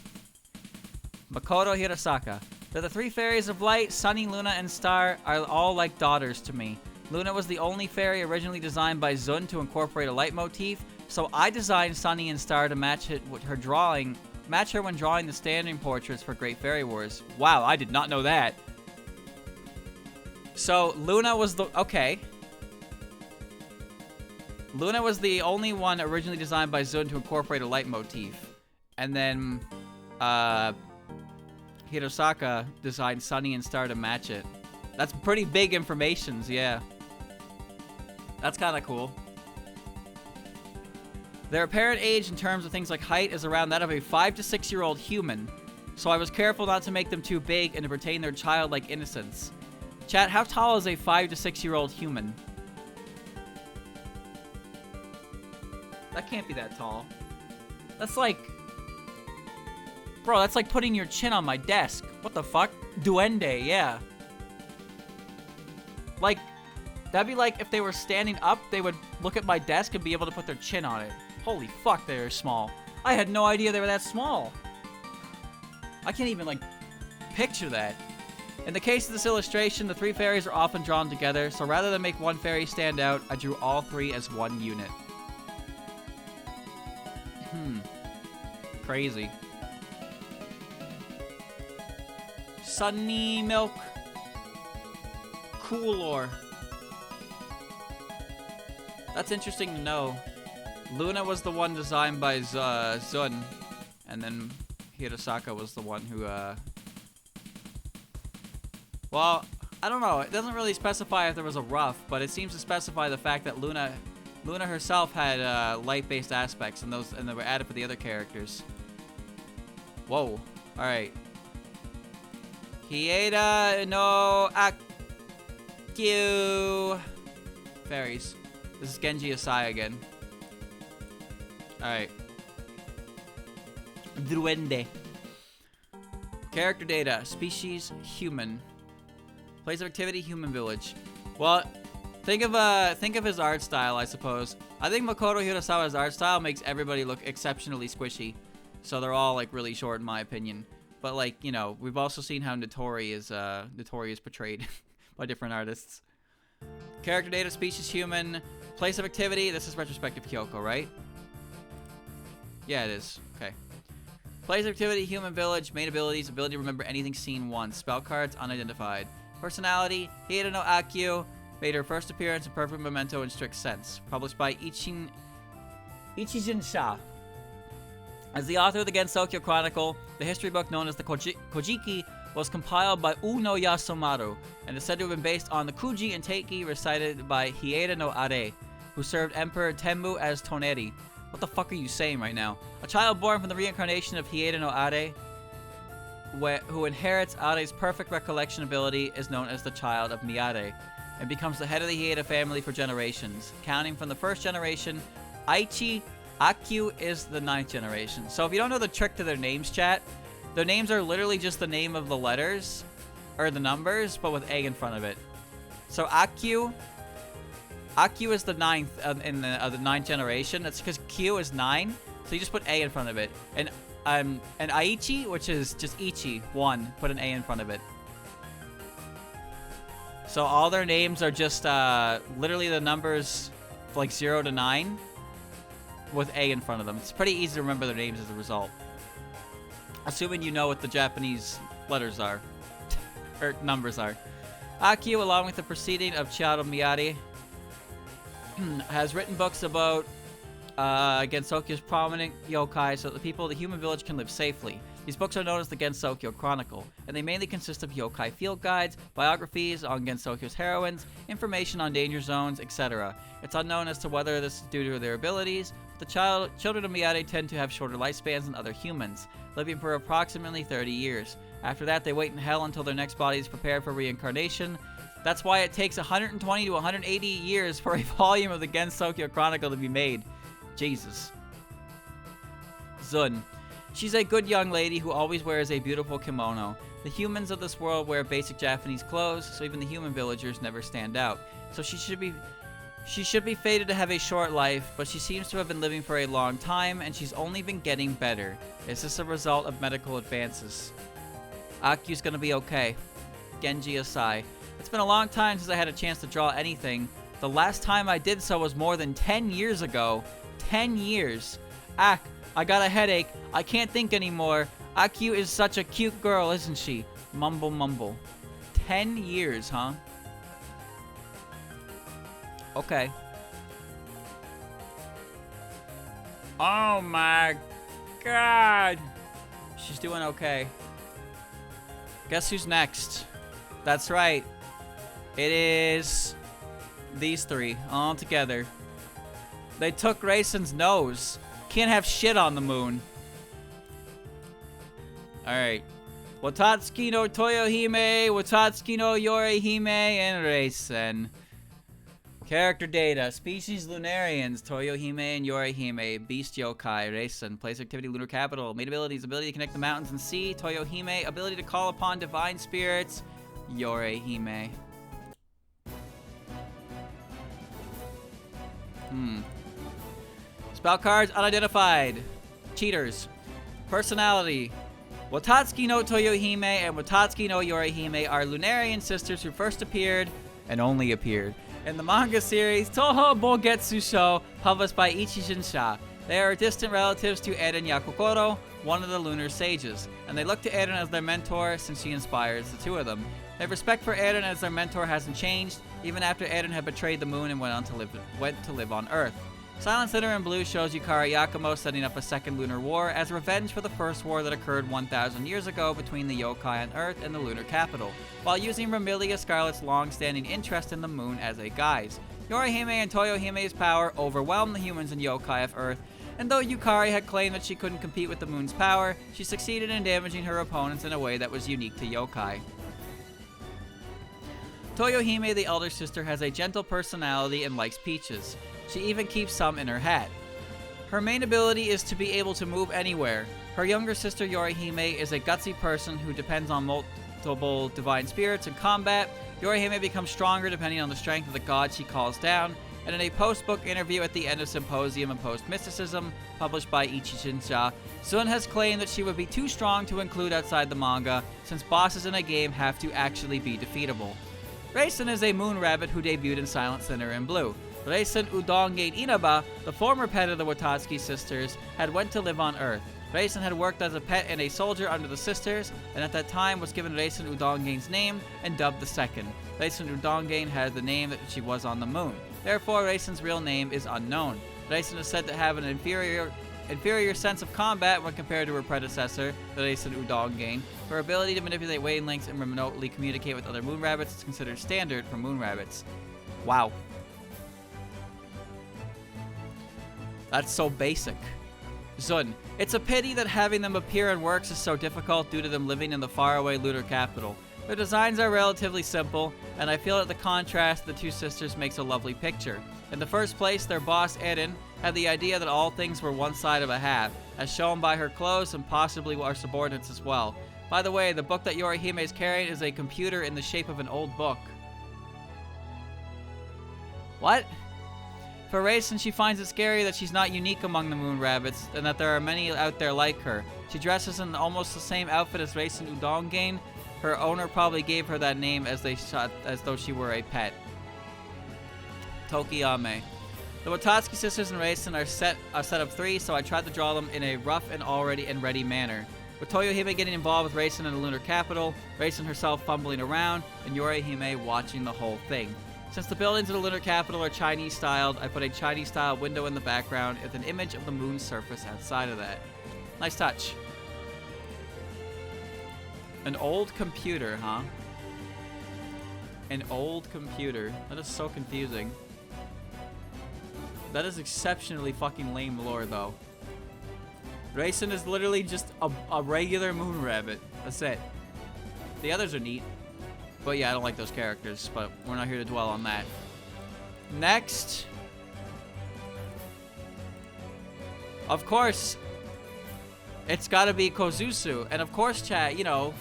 Speaker 1: Makoto Hirasaka. They're the three fairies of light. Sunny, Luna, and Star are all like daughters to me. Luna was the only fairy originally designed by Zun to incorporate a light motif, so I designed Sunny and Star to match her when drawing the standing portraits for Great Fairy Wars. Wow, I did not know that. So Luna was okay. Luna was the only one originally designed by Zun to incorporate a light motif. And then Hirasaka designed Sunny and Star to match it. That's pretty big information, yeah. That's kind of cool. Their apparent age in terms of things like height is around that of a 5 to 6 year old human, so I was careful not to make them too big and to retain their childlike innocence. Chat, how tall is a 5 to 6 year old human? That can't be that tall. That's like... Bro, that's like putting your chin on my desk. What the fuck? Duende, yeah. Like, that'd be like if they were standing up, they would look at my desk and be able to put their chin on it. Holy fuck, they are small. I had no idea they were that small. I can't even, like, picture that. In the case of this illustration, the three fairies are often drawn together, so rather than make one fairy stand out, I drew all three as one unit. Crazy. Sunny Milk. Cool lore. That's interesting to know. Luna was the one designed by Zun, and then Hirasaka was the one who, well, I don't know. It doesn't really specify if there was a rough, but it seems to specify the fact that Luna herself had light-based aspects, and they were added for the other characters. Whoa. All right. Hieda no Akyu. Fairies. This is Genji Asai again. Alright. Duende. Character data. Species, human. Place of activity, human village. Well, think of his art style, I suppose. I think Makoto Hirasawa's art style makes everybody look exceptionally squishy. So they're all, like, really short in my opinion. But, like, you know, we've also seen how Notori is portrayed by different artists. Character data, species human. Place of activity. This is retrospective Kyoko, right? Yeah, it is. Okay. Place of activity, human village, main abilities, ability to remember anything seen once. Spell cards, unidentified. Personality, Hieda no Akio, made her first appearance in Perfect Memento in Strict Sense. Published by Ichijin Sha. As the author of the Gensokyo Chronicle, the history book known as the Kojiki was compiled by Uno Yasumaru, and is said to have been based on the Kuji and Teiki recited by Hieda no Are, who served Emperor Tenmu as Toneri. What the fuck are you saying right now? A child born from the reincarnation of Hieda no Are, who inherits Are's perfect recollection ability, is known as the child of Miyare, and becomes the head of the Hieda family for generations. Counting from the first generation, Aichi Akyu is the 9th generation. So if you don't know the trick to their names, chat, their names are literally just the name of the letters, or the numbers, but with A in front of it. So Akyu is the 9th in the 9th generation. That's because Q is 9, so you just put A in front of it. And Aichi, which is just Ichi, 1, put an A in front of it. So all their names are just literally the numbers like 0 to 9 with A in front of them. It's pretty easy to remember their names as a result. Assuming you know what the Japanese letters are. or numbers are. Akio, along with the proceeding of Chiaro Miyari, has written books about Gensokyo's prominent yokai so that the people of the human village can live safely. These books are known as the Gensokyo Chronicle, and they mainly consist of yokai field guides, biographies on Gensokyo's heroines, information on danger zones, etc. It's unknown as to whether this is due to their abilities, but the children of Miyare tend to have shorter lifespans than other humans, living for approximately 30 years. After that, they wait in hell until their next body is prepared for reincarnation. That's why it takes 120 to 180 years for a volume of the Gensokyo Chronicle to be made. Jesus. Zun. She's a good young lady who always wears a beautiful kimono. The humans of this world wear basic Japanese clothes, so even the human villagers never stand out. So she should be fated to have a short life, but she seems to have been living for a long time, and she's only been getting better. Is this a result of medical advances? Akiu's gonna be okay. Genji Asai. It's been a long time since I had a chance to draw anything. The last time I did so was more than 10 years ago. 10 years. Ak, I got a headache. I can't think anymore. Akiu is such a cute girl, isn't she? Mumble mumble. 10 years, huh? Okay. Oh my god. She's doing okay. Guess who's next? That's right. It is these three all together. They took Raisin's nose. Can't have shit on the moon. Alright. Watatsuki no Toyohime, Watatsuki no Yorihime, and Raisin. Character data. Species Lunarians, Toyohime and Yorihime. Beast yokai, Raisin. Place activity, lunar capital. Main abilities, ability to connect the mountains and sea, Toyohime. Ability to call upon divine spirits, Yorihime. Spell cards unidentified. Cheaters. Personality. Watatsuki no Toyohime and Watatsuki no Yorihime are Lunarian sisters who first appeared and only appeared in the manga series Touhou Bogetsu Sho, published by Ichijin Sha. They are distant relatives to Eren Yakokoro, one of the lunar sages, and they look to Eren as their mentor since she inspires the two of them. Their respect for Eren as their mentor hasn't changed, even after Eren had betrayed the moon and went to live on Earth. Silent Center in Blue shows Yukari Yakumo setting up a second lunar war as revenge for the first war that occurred 1,000 years ago between the yokai on Earth and the lunar capital, while using Vermilia Scarlet's long-standing interest in the moon as a guise. Yorihime and Toyohime's power overwhelmed the humans and yokai of Earth, and though Yukari had claimed that she couldn't compete with the moon's power, she succeeded in damaging her opponents in a way that was unique to yokai. Toyohime, the elder sister, has a gentle personality and likes peaches. She even keeps some in her hat. Her main ability is to be able to move anywhere. Her younger sister Yorihime is a gutsy person who depends on multiple divine spirits in combat. Yorihime becomes stronger depending on the strength of the god she calls down, and in a post-book interview at the end of Symposium and Post-Mysticism, published by Ichijin Sha, Sun has claimed that she would be too strong to include outside the manga, since bosses in a game have to actually be defeatable. Raisin is a moon rabbit who debuted in Silent Sinner in Blue. Reisen Udonge Inaba, the former pet of the Watatsuki sisters, had went to live on Earth. Reisen had worked as a pet and a soldier under the sisters, and at that time was given Reisen Udonge's name and dubbed the second. Reisen Udonge had the name that she was on the moon. Therefore, Reisen's real name is unknown. Reisen is said to have an inferior sense of combat when compared to her predecessor, the Reisen Udonge. Her ability to manipulate wavelengths and remotely communicate with other moon rabbits is considered standard for moon rabbits. Wow. That's so basic. Zun. It's a pity that having them appear in works is so difficult due to them living in the faraway lunar capital. Their designs are relatively simple, and I feel that the contrast of the two sisters makes a lovely picture. In the first place, their boss, Erin, had the idea that all things were one side of a half, as shown by her clothes and possibly our subordinates as well. By the way, the book that Yorihime is carrying is a computer in the shape of an old book. What? For Reisen, she finds it scary that she's not unique among the moon rabbits, and that there are many out there like her. She dresses in almost the same outfit as Reisen Udonge. Her owner probably gave her that name as though she were a pet. Tokiyame. The Watatsuki sisters and Reisen are a set of 3, so I tried to draw them in a rough and already and ready manner. With Toyohime getting involved with Reisen in the lunar capital, Reisen herself fumbling around, and Yorihime watching the whole thing. Since the buildings of the lunar capital are Chinese-styled, I put a Chinese-style window in the background with an image of the moon's surface outside of that. Nice touch. An old computer, huh? An old computer. That is so confusing. That is exceptionally fucking lame lore, though. Reisen is literally just a regular moon rabbit. That's it. The others are neat. But yeah, I don't like those characters, but we're not here to dwell on that. Next. Of course, it's gotta be Kozusu. And of course, chat, you know,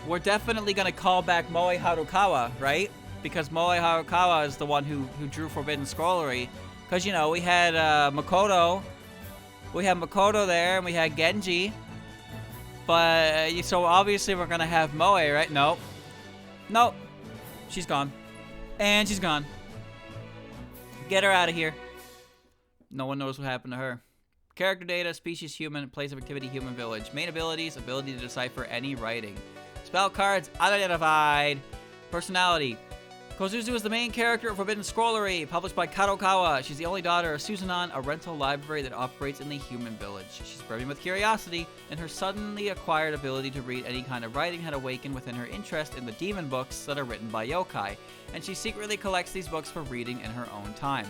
Speaker 1: we're definitely gonna call back Moe Harukawa, right? Because Moe Harukawa is the one who drew Forbidden Scrollery. Because, you know, we had Makoto. We had Makoto there, and we had Genji. But, so obviously we're gonna have Moe, right? Nope. Nope. She's gone. And she's gone. Get her out of here. No one knows what happened to her. Character data, species human, place of activity human village. Main abilities, ability to decipher any writing. Spell cards, unidentified. Personality. Kozuzu is the main character of Forbidden Scrollery, published by Kadokawa. She's the only daughter of Suzanon, a rental library that operates in the human village. She's brimming with curiosity, and her suddenly acquired ability to read any kind of writing had awakened within her interest in the demon books that are written by yokai, and she secretly collects these books for reading in her own time.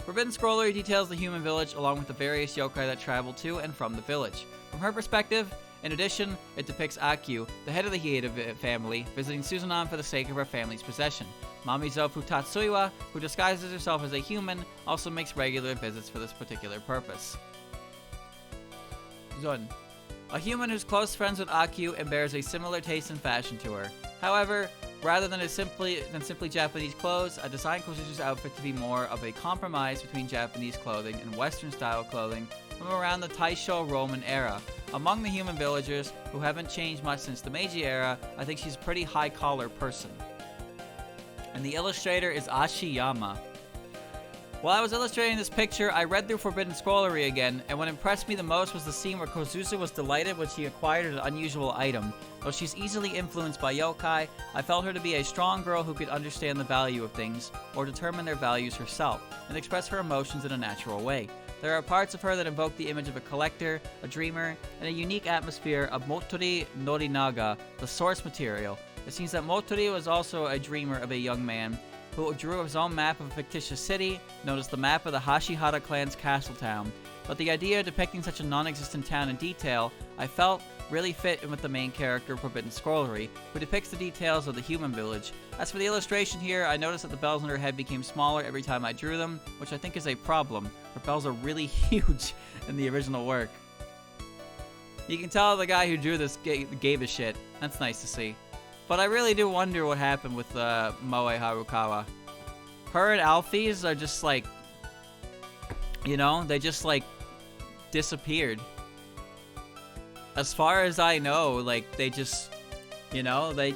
Speaker 1: Forbidden Scrollery details the human village along with the various yokai that travel to and from the village. From her perspective, in addition, it depicts Akyu, the head of the Hieda family, visiting Suzanon for the sake of her family's possession. Mamizofu Tatsuiwa, who disguises herself as a human, also makes regular visits for this particular purpose. Zun. A human who's close friends with Akyu and bears a similar taste and fashion to her. However, rather than simply Japanese clothes, I designed Kozuzu's outfit to be more of a compromise between Japanese clothing and Western-style clothing from around the Taisho Roman era. Among the human villagers, who haven't changed much since the Meiji era, I think she's a pretty high-collar person. And the illustrator is Ashiyama. While I was illustrating this picture, I read through Forbidden Scrollery again, and what impressed me the most was the scene where Kozuzu was delighted when she acquired an unusual item. Though she's easily influenced by yokai, I felt her to be a strong girl who could understand the value of things, or determine their values herself, and express her emotions in a natural way. There are parts of her that invoke the image of a collector, a dreamer, and a unique atmosphere of Motori Norinaga, the source material. It seems that Motori was also a dreamer of a young man who drew his own map of a fictitious city, known as the map of the Hashihara clan's castle town. But the idea of depicting such a non-existent town in detail, I felt, really fit in with the main character of Forbidden Scrollery, who depicts the details of the human village. As for the illustration here, I noticed that the bells on her head became smaller every time I drew them, which I think is a problem. Her bells are really huge in the original work. You can tell the guy who drew this gave a shit. That's nice to see. But I really do wonder what happened with Moe Harukawa. Her and Alphys are just like, you know, they just like disappeared. As far as I know, like they just You know, they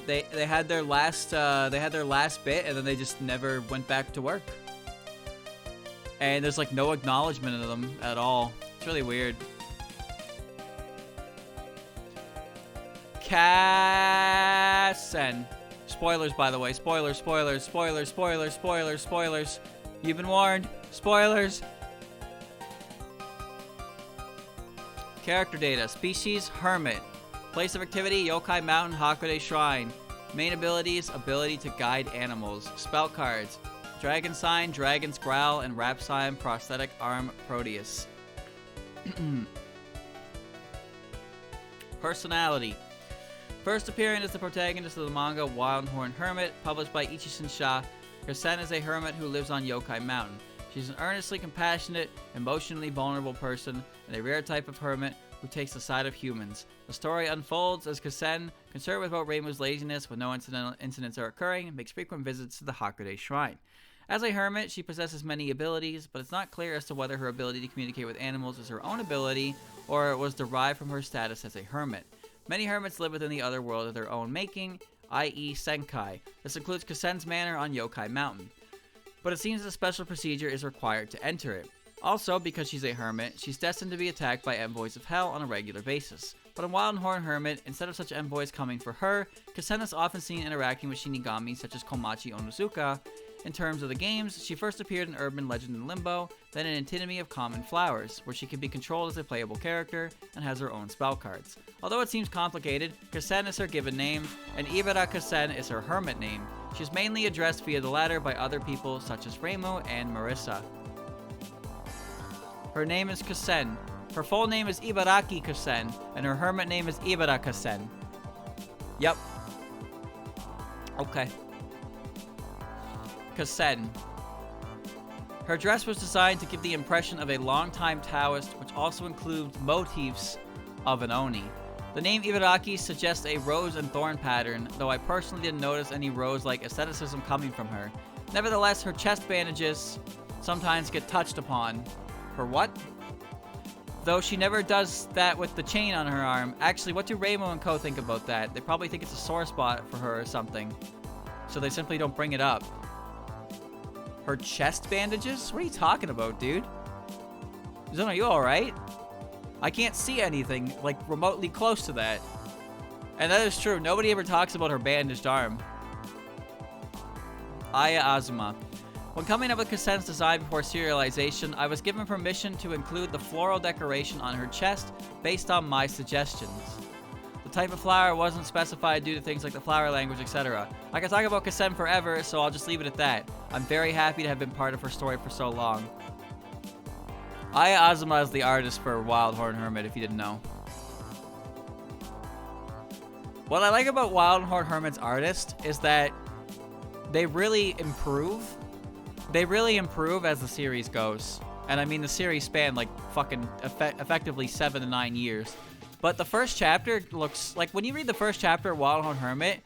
Speaker 1: had their last bit, and then they just never went back to work. And there's like no acknowledgement of them at all. It's really weird. Kassen. Spoilers, by the way. Spoilers, spoilers, spoilers, spoilers, spoilers, spoilers. You've been warned. Spoilers. Character data. Species, hermit. Place of activity, Yokai Mountain, Hakude Shrine. Main abilities, ability to guide animals. Spell cards. Dragon Sign, Dragon's Growl, and Rap Sign, Prosthetic Arm, Proteus. Personality. First appearing as the protagonist of the manga Wild Horn Hermit, published by Ichi-Shinsha, Kassen is a hermit who lives on Yokai Mountain. She's an earnestly compassionate, emotionally vulnerable person, and a rare type of hermit who takes the side of humans. The story unfolds as Kassen, concerned about Reimu's laziness when no incidents are occurring, makes frequent visits to the Hakude Shrine. As a hermit, she possesses many abilities, but it's not clear as to whether her ability to communicate with animals is her own ability, or it was derived from her status as a hermit. Many hermits live within the other world of their own making, i.e. Senkai. This includes Kassen's manor on Yokai Mountain. But it seems a special procedure is required to enter it. Also, because she's a hermit, she's destined to be attacked by envoys of hell on a regular basis. But in Wild Horn Hermit, instead of such envoys coming for her, Kassen is often seen interacting with Shinigami such as Komachi Onizuka. In terms of the games, she first appeared in Urban Legend in Limbo, then in Antinomy of Common Flowers, where she can be controlled as a playable character and has her own spell cards. Although it seems complicated, Kassen is her given name, and Ibara Kassen is her hermit name. She's mainly addressed via the latter by other people such as Reimu and Marissa. Her name is Kassen. Her full name is Ibaraki Kassen, and her hermit name is Ibara Kassen. Yep. Okay. Kassen. Her dress was designed to give the impression of a longtime Taoist, which also includes motifs of an Oni. The name Ibaraki suggests a rose and thorn pattern, though I personally didn't notice any rose-like aestheticism coming from her. Nevertheless, her chest bandages sometimes get touched upon. Her what? Though she never does that with the chain on her arm. Actually, what do Reimu and Co think about that? They probably think it's a sore spot for her or something. So they simply don't bring it up. Her chest bandages? What are you talking about, dude? Zone, are you alright? I can't see anything, like, remotely close to that. And that is true. Nobody ever talks about her bandaged arm. Aya Azuma. When coming up with Kassen's design before serialization, I was given permission to include the floral decoration on her chest based on my suggestions. The type of flower wasn't specified due to things like the flower language, etc. I could talk about Kassen forever, so I'll just leave it at that. I'm very happy to have been part of her story for so long. Aya Azuma is the artist for Wild Horn Hermit, if you didn't know. What I like about Wild Horn Hermit's artist is that they really improve. They really improve as the series goes. And I mean, the series spanned like fucking effectively 7 to 9 years. But the first chapter looks like, when you read the first chapter of Wild Horn Hermit,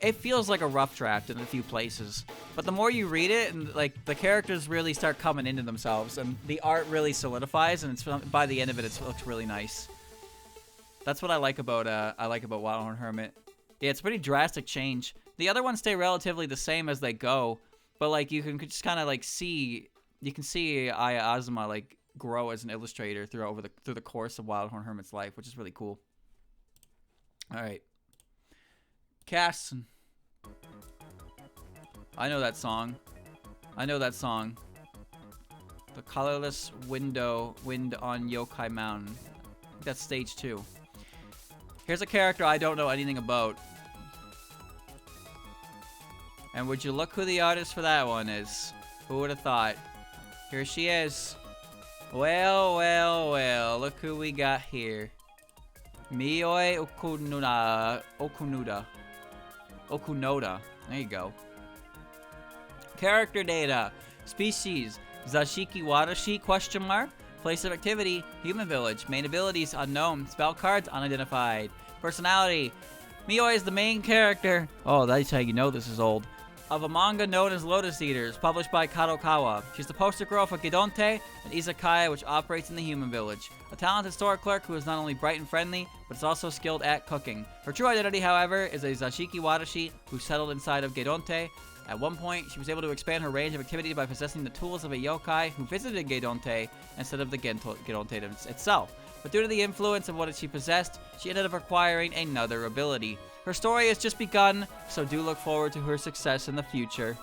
Speaker 1: it feels like a rough draft in a few places. But the more you read it, and like the characters really start coming into themselves, and the art really solidifies, and it's, by the end of it, it looks really nice. That's what I like about Wild Horn Hermit. Yeah, it's a pretty drastic change. The other ones stay relatively the same as they go, but like you can just kind of like see, you can see Aya Azuma like grow as an illustrator through the course of Wild Horn Hermit's life, which is really cool. All right. Kassen. I know that song. The colorless wind on Yokai Mountain. I think that's stage 2. Here's a character I don't know anything about. And would you look who the artist for that one is? Who would have thought? Here she is. Well, well, well. Look who we got here. Mioi Okunoda. There you go. Character data. Species. Zashiki Watashi? Question mark. Place of activity. Human village. Main abilities. Unknown. Spell cards. Unidentified. Personality. Mioi is the main character. Oh, that's how you know this is old. of a manga known as Lotus Eaters, published by Kadokawa. She's the poster girl for Gidonte, an izakaya which operates in the human village. A talented store clerk who is not only bright and friendly, but is also skilled at cooking. Her true identity, however, is a Zashiki Watashi who settled inside of Gidonte. At one point, she was able to expand her range of activity by possessing the tools of a yokai who visited Gidonte instead of the Gidonte itself. But due to the influence of what she possessed, she ended up acquiring another ability. Her story has just begun, so do look forward to her success in the future.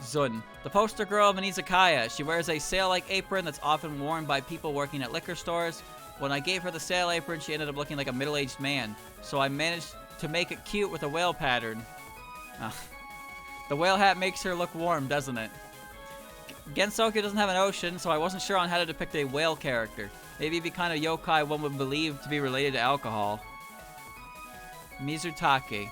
Speaker 1: Zun, the poster girl of an izakaya. She wears a sail-like apron that's often worn by people working at liquor stores. When I gave her the sail apron, she ended up looking like a middle-aged man, so I managed to make it cute with a whale pattern. The whale hat makes her look warm, doesn't it? Gensoku doesn't have an ocean, so I wasn't sure on how to depict a whale character. Maybe be kind of yokai one would believe to be related to alcohol. Mizutaki.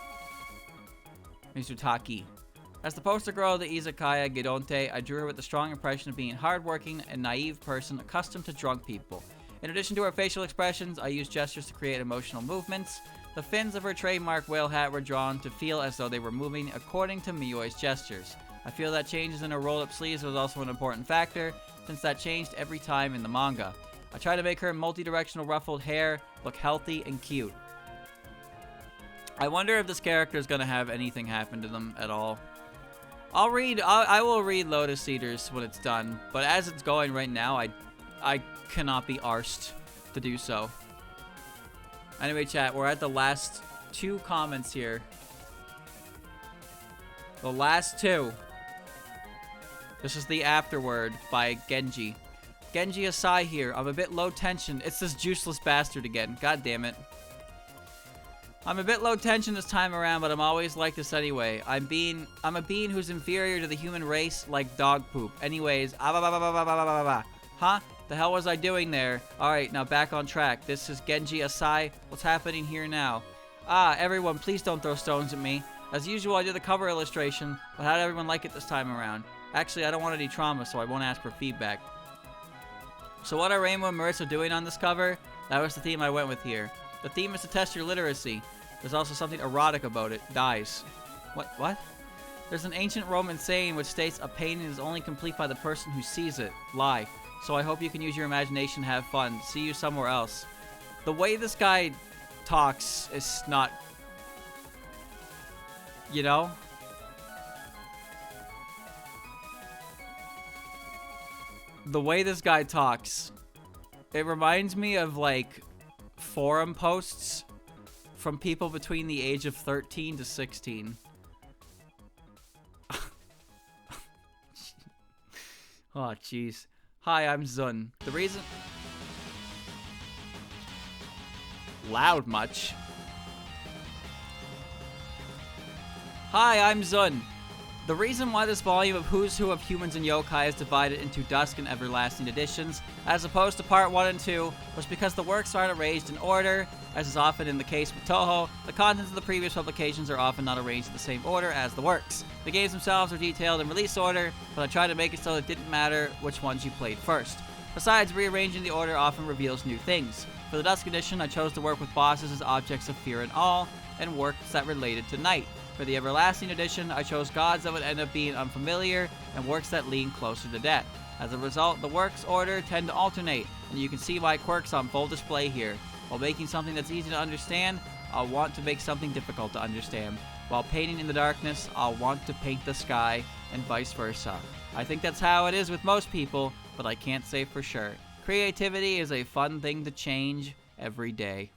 Speaker 1: As the poster girl of the izakaya Gidonte, I drew her with the strong impression of being a hardworking and naive person accustomed to drunk people. In addition to her facial expressions, I used gestures to create emotional movements. The fins of her trademark whale hat were drawn to feel as though they were moving according to Miyui's gestures. I feel that changes in her roll-up sleeves was also an important factor, since that changed every time in the manga. I tried to make her multi-directional ruffled hair look healthy and cute. I wonder if this character is going to have anything happen to them at all. I will read Lotus Eaters when it's done, but as it's going right now, I cannot be arsed to do so. Anyway, chat, we're at the last 2 comments here. The last 2. This is the afterword by Genji. Genji Asai here. I'm a bit low tension. It's this juiceless bastard again. God damn it. I'm a bit low tension this time around, but I'm always like this anyway. I'm a being who's inferior to the human race, like dog poop. Anyways, huh? The hell was I doing there? Alright, now back on track. This is Genji Asai. What's happening here now? Everyone, please don't throw stones at me. As usual, I did the cover illustration, but how did everyone like it this time around? Actually, I don't want any trauma, so I won't ask for feedback. So what are Rainbow and Marissa doing on this cover? That was the theme I went with here. The theme is to test your literacy. There's also something erotic about it. Dies. What? There's an ancient Roman saying which states a painting is only complete by the person who sees it. Lie. So I hope you can use your imagination and have fun. See you somewhere else. The way this guy talks is not... You know? The way this guy talks, it reminds me of, like, forum posts from people between the age of 13 to 16. Oh, jeez. Hi, I'm Zun. The reason... Loud much? Hi, I'm Zun. The reason why this volume of Who's Who of Humans and Yokai is divided into Dusk and Everlasting editions, as opposed to Part 1 and 2, was because the works aren't arranged in order. As is often in the case with Touhou, the contents of the previous publications are often not arranged in the same order as the works. The games themselves are detailed in release order, but I tried to make it so it didn't matter which ones you played first. Besides, rearranging the order often reveals new things. For the Dusk edition, I chose to work with bosses as objects of fear and awe, and works that related to night. For the Everlasting edition, I chose gods that would end up being unfamiliar, and works that lean closer to death. As a result, the works order tend to alternate, and you can see my quirks on full display here. While making something that's easy to understand, I'll want to make something difficult to understand. While painting in the darkness, I'll want to paint the sky, and vice versa. I think that's how it is with most people, but I can't say for sure. Creativity is a fun thing to change every day.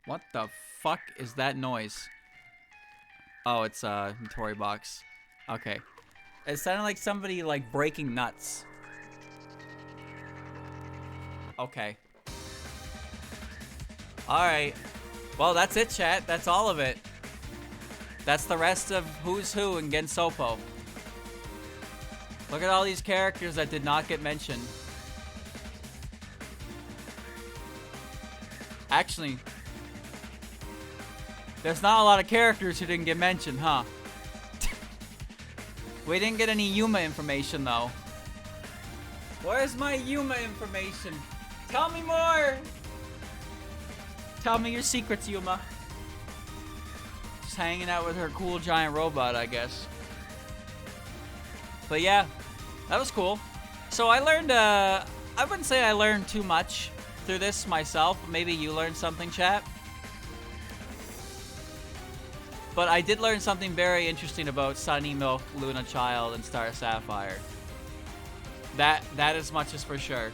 Speaker 1: What the fuck is that noise? Oh, it's a Tory box. Okay. It sounded like somebody, like, breaking nuts. Okay. Alright. Well, that's it, chat. That's all of it. That's the rest of Who's Who in Gensopo. Look at all these characters that did not get mentioned. Actually, there's not a lot of characters who didn't get mentioned, huh? We didn't get any Yuma information, though. Where's my Yuma information? Tell me more! Tell me your secrets, Yuma. Just hanging out with her cool giant robot, I guess. But yeah, that was cool. So I learned, I wouldn't say I learned too much through this myself. Maybe you learned something, chat. But I did learn something very interesting about Sunny Milk, Luna Child, and Star Sapphire. That as much as for sure.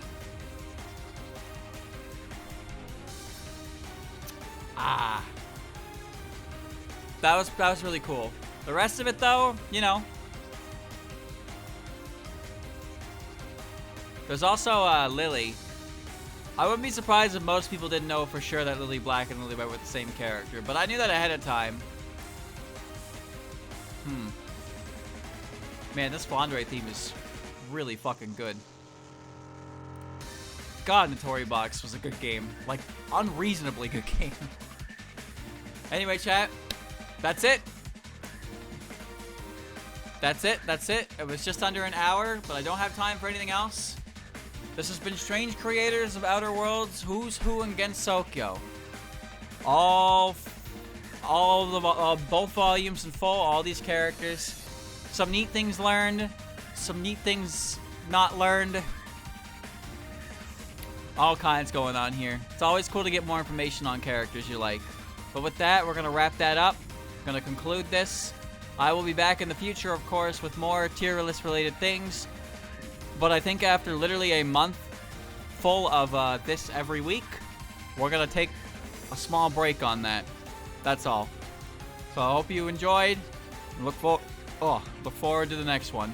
Speaker 1: Ah. That was really cool. The rest of it, though, you know. There's also Lily. I wouldn't be surprised if most people didn't know for sure that Lily Black and Lily White were the same character, but I knew that ahead of time. Man, this Fondre theme is really fucking good. God, Notori Box was a good game. Like, unreasonably good game. Anyway, chat, that's it. That's it. It was just under an hour, but I don't have time for anything else. This has been Strange Creators of Outer Worlds, Who's Who and Gensokyo. Both volumes in full, all these characters. Some neat things learned, some neat things not learned. All kinds going on here. It's always cool to get more information on characters you like. But with that, we're going to wrap that up. Going to conclude this. I will be back in the future, of course, with more tier list related things. But I think after literally a month full of this every week, we're going to take a small break on that. That's all. So I hope you enjoyed. Look forward to the next one.